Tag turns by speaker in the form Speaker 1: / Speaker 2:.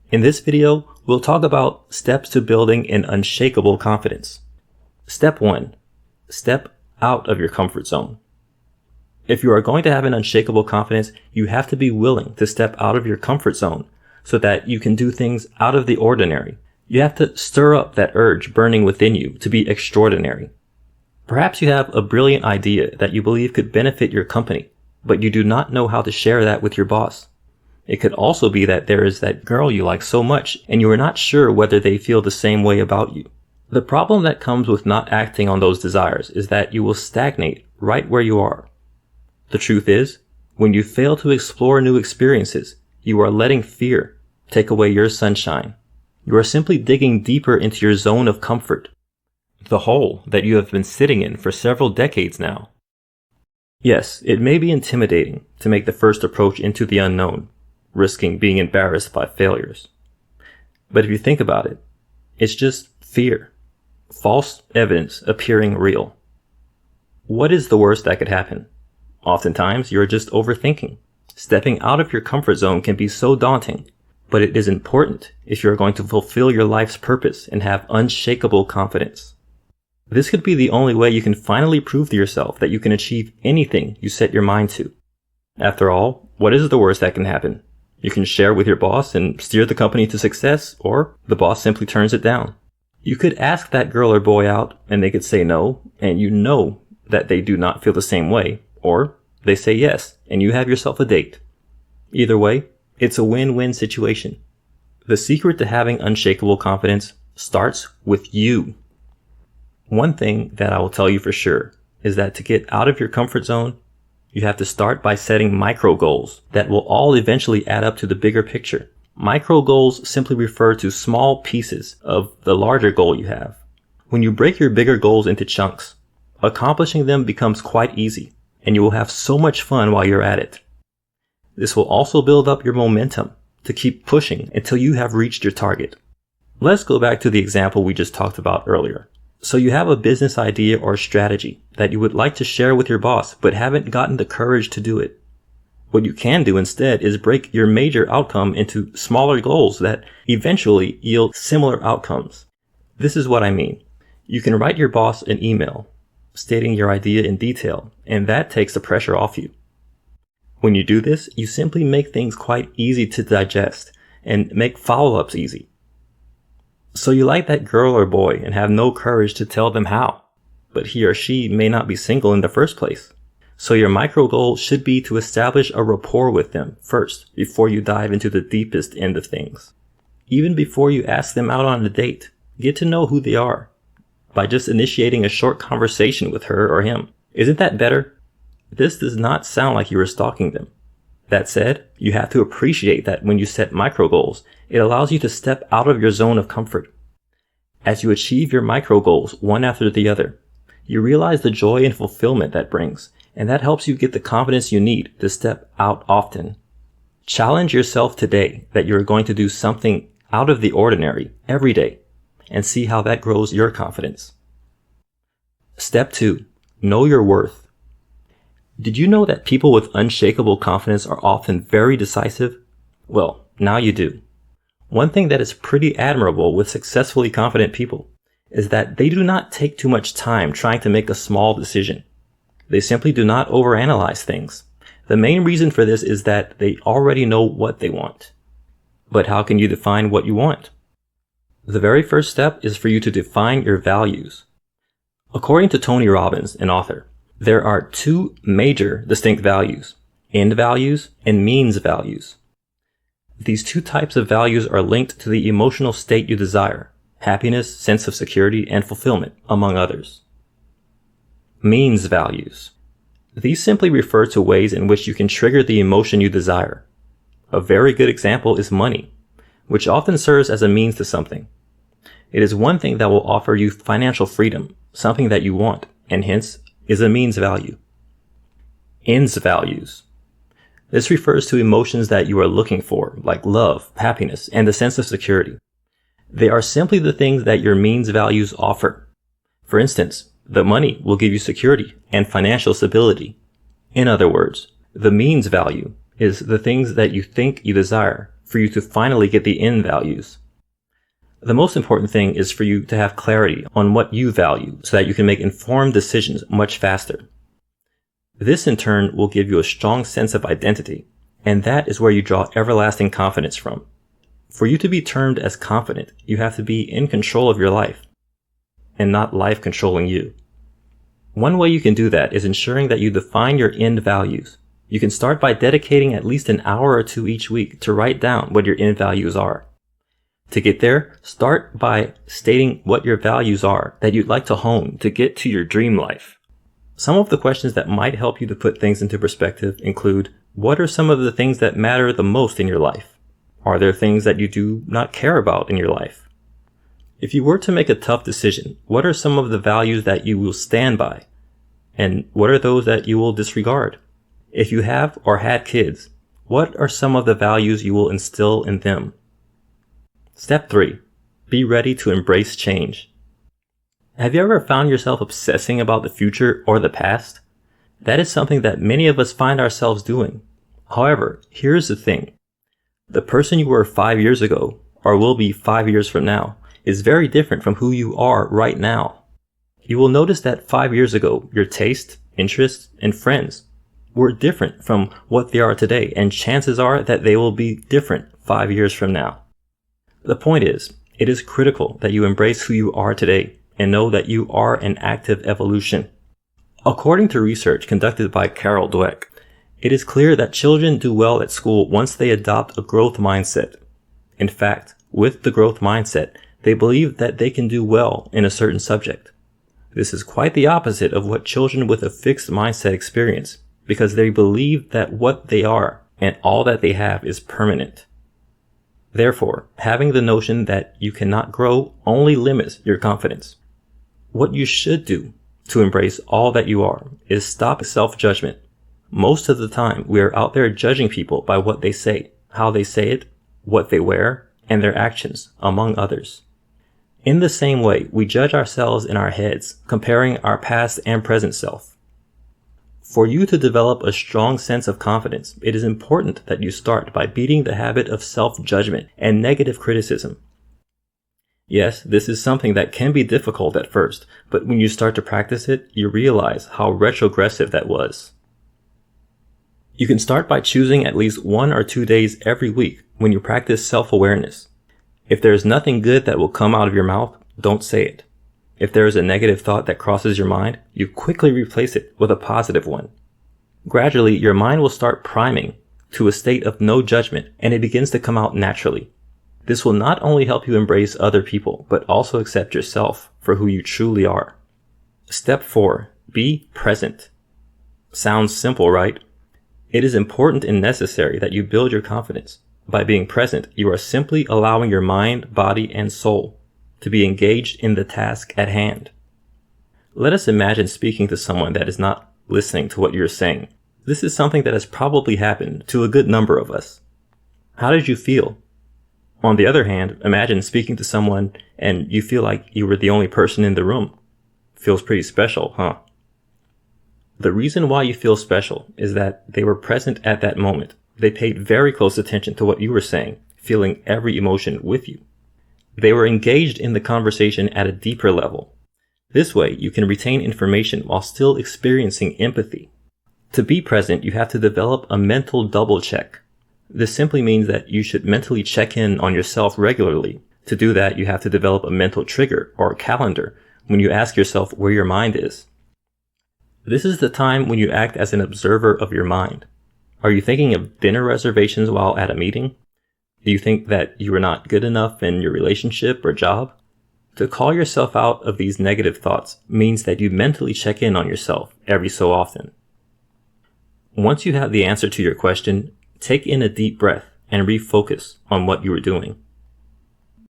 Speaker 1: In this video, we'll talk about steps to building an unshakable confidence. Step 1. Step out of your comfort zone. If you are going to have an unshakable confidence, you have to be willing to step out of your comfort zone so that you can do things out of the ordinary. You have to stir up that urge burning within you to be extraordinary. Perhaps you have a brilliant idea that you believe could benefit your company, but you do not know how to share that with your boss. It could also be that there is that girl you like so much and you are not sure whether they feel the same way about you. The problem that comes with not acting on those desires is that you will stagnate right where you are. The truth is, when you fail to explore new experiences, you are letting fear take away your sunshine. You are simply digging deeper into your zone of comfort, the hole that you have been sitting in for several decades now. Yes, it may be intimidating to make the first approach into the unknown, risking being embarrassed by failures. But if you think about it, it's just fear. False evidence appearing real. What is the worst that could happen? Oftentimes, you're just overthinking. Stepping out of your comfort zone can be so daunting, but it is important if you're going to fulfill your life's purpose and have unshakable confidence. This could be the only way you can finally prove to yourself that you can achieve anything you set your mind to. After all, what is the worst that can happen? You can share with your boss and steer the company to success, or the boss simply turns it down. You could ask that girl or boy out and they could say no, and you know that they do not feel the same way, or they say yes and you have yourself a date. Either way, it's a win-win situation. The secret to having unshakable confidence starts with you. One thing that I will tell you for sure is that to get out of your comfort zone, you have to start by setting micro goals that will all eventually add up to the bigger picture. Micro goals simply refer to small pieces of the larger goal you have. When you break your bigger goals into chunks, accomplishing them becomes quite easy, and you will have so much fun while you're at it. This will also build up your momentum to keep pushing until you have reached your target. Let's go back to the example we just talked about earlier. So you have a business idea or strategy that you would like to share with your boss, but haven't gotten the courage to do it. What you can do instead is break your major outcome into smaller goals that eventually yield similar outcomes. This is what I mean. You can write your boss an email stating your idea in detail, and that takes the pressure off you. When you do this, you simply make things quite easy to digest and make follow-ups easy. So you like that girl or boy and have no courage to tell them how, but he or she may not be single in the first place. So your micro goal should be to establish a rapport with them first before you dive into the deepest end of things. Even before you ask them out on a date, get to know who they are by just initiating a short conversation with her or him. Isn't that better? This does not sound like you are stalking them. That said, you have to appreciate that when you set micro goals, it allows you to step out of your zone of comfort. As you achieve your micro goals one after the other, you realize the joy and fulfillment that brings, and that helps you get the confidence you need to step out often. Challenge yourself today that you're going to do something out of the ordinary every day, and see how that grows your confidence. Step 2. Know your worth. Did you know that people with unshakable confidence are often very decisive? Well, now you do. One thing that is pretty admirable with successfully confident people is that they do not take too much time trying to make a small decision. They simply do not overanalyze things. The main reason for this is that they already know what they want. But how can you define what you want? The very first step is for you to define your values. According to Tony Robbins, an author, there are two major distinct values, end values and means values. These two types of values are linked to the emotional state you desire, happiness, sense of security, and fulfillment, among others. Means values. These simply refer to ways in which you can trigger the emotion you desire. A very good example is money, which often serves as a means to something. It is one thing that will offer you financial freedom, something that you want, and hence is a means value. Ends values. This refers to emotions that you are looking for, like love, happiness, and a sense of security. They are simply the things that your means values offer. For instance, the money will give you security and financial stability. In other words, the means value is the things that you think you desire for you to finally get the end values. The most important thing is for you to have clarity on what you value so that you can make informed decisions much faster. This in turn will give you a strong sense of identity, and that is where you draw everlasting confidence from. For you to be termed as confident, you have to be in control of your life, and not life controlling you. One way you can do that is ensuring that you define your end values. You can start by dedicating at least an hour or two each week to write down what your end values are. To get there, start by stating what your values are that you'd like to hone to get to your dream life. Some of the questions that might help you to put things into perspective include, what are some of the things that matter the most in your life? Are there things that you do not care about in your life? If you were to make a tough decision, what are some of the values that you will stand by? And what are those that you will disregard? If you have or had kids, what are some of the values you will instill in them? Step 3. Be ready to embrace change. Have you ever found yourself obsessing about the future or the past? That is something that many of us find ourselves doing. However, here's the thing. The person you were 5 years ago, or will be 5 years from now, is very different from who you are right now. You will notice that 5 years ago, your taste, interests, and friends were different from what they are today, and chances are that they will be different 5 years from now. The point is, it is critical that you embrace who you are today and know that you are in active evolution. According to research conducted by Carol Dweck, it is clear that children do well at school once they adopt a growth mindset. In fact, with the growth mindset, they believe that they can do well in a certain subject. This is quite the opposite of what children with a fixed mindset experience, because they believe that what they are and all that they have is permanent. Therefore, having the notion that you cannot grow only limits your confidence. What you should do to embrace all that you are is stop self-judgment. Most of the time, we are out there judging people by what they say, how they say it, what they wear, and their actions, among others. In the same way, we judge ourselves in our heads, comparing our past and present self. For you to develop a strong sense of confidence, it is important that you start by beating the habit of self-judgment and negative criticism. Yes, this is something that can be difficult at first, but when you start to practice it, you realize how retrogressive that was. You can start by choosing at least 1 or 2 days every week when you practice self-awareness. If there is nothing good that will come out of your mouth, don't say it. If there is a negative thought that crosses your mind, you quickly replace it with a positive one. Gradually, your mind will start priming to a state of no judgment, and it begins to come out naturally. This will not only help you embrace other people, but also accept yourself for who you truly are. Step 4. Be present. Sounds simple, right? It is important and necessary that you build your confidence. By being present, you are simply allowing your mind, body, and soul to be engaged in the task at hand. Let us imagine speaking to someone that is not listening to what you're saying. This is something that has probably happened to a good number of us. How did you feel? On the other hand, imagine speaking to someone and you feel like you were the only person in the room. Feels pretty special, huh? The reason why you feel special is that they were present at that moment. They paid very close attention to what you were saying, feeling every emotion with you. They were engaged in the conversation at a deeper level. This way, you can retain information while still experiencing empathy. To be present, you have to develop a mental double check. This simply means that you should mentally check in on yourself regularly. To do that, you have to develop a mental trigger or calendar when you ask yourself where your mind is. This is the time when you act as an observer of your mind. Are you thinking of dinner reservations while at a meeting? Do you think that you are not good enough in your relationship or job? To call yourself out of these negative thoughts means that you mentally check in on yourself every so often. Once you have the answer to your question, take in a deep breath and refocus on what you are doing.